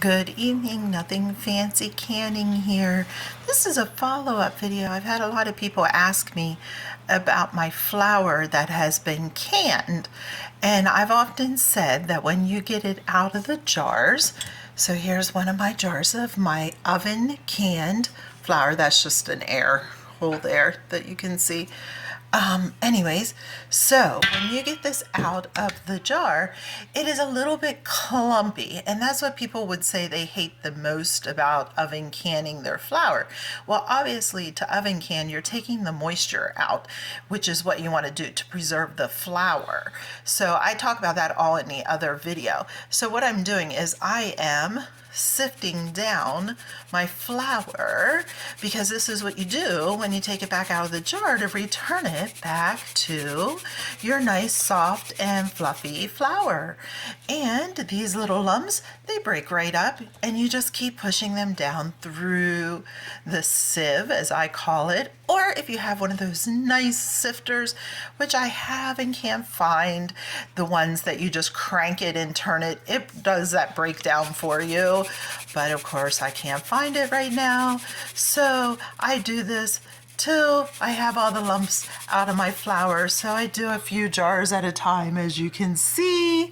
Good evening, nothing fancy canning here. This is a follow-up video. I've had a lot of people ask me about my flour that has been canned. And I've often said that when you get it out of the jars, so here's one of my jars of my oven canned flour. That's just an air hole there that you can see. Anyways, so when you get this out of the jar, it is a little bit clumpy, and that's what people would say they hate the most about oven canning their flour. Well, obviously to oven can, you're taking the moisture out, which is what you want to do to preserve the flour. So I talk about that all in the other video. So what I'm doing is I am sifting down my flour, because this is what you do when you take it back out of the jar to return it back to your nice soft and fluffy flour. And these little lumps, they break right up, and you just keep pushing them down through the sieve, as I call it, or if you have one of those nice sifters, which I have and can't find, the ones that you just crank it and turn it, it does that breakdown for you. But of course I can't find it right now. So I do this till I have all the lumps out of my flour. So I do a few jars at a time, as you can see.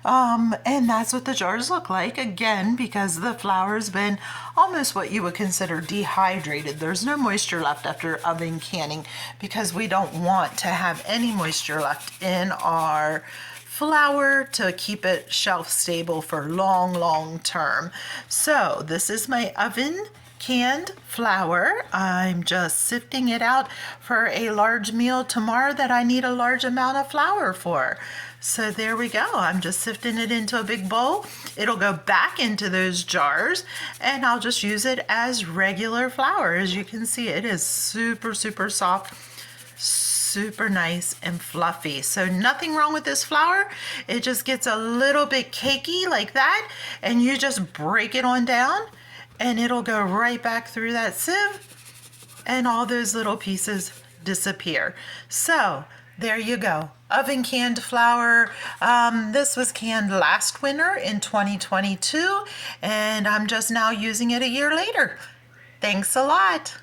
And that's what the jars look like, again, because the flour's been almost what you would consider dehydrated. There's no moisture left after oven canning, because we don't want to have any moisture left in our flour to keep it shelf stable for long term. So this is my oven canned flour. I'm just sifting it out for a large meal tomorrow that I need a large amount of flour for. So there we go. I'm just sifting it into a big bowl. It'll go back into those jars, and I'll just use it as regular flour. As you can see, it is super soft, super nice and fluffy. So nothing wrong with this flour. It just gets a little bit cakey like that, and you just break it on down, and it'll go right back through that sieve, and all those little pieces disappear. So there you go. Oven canned flour. This was canned last winter in 2022, and I'm just now using it a year later. Thanks a lot.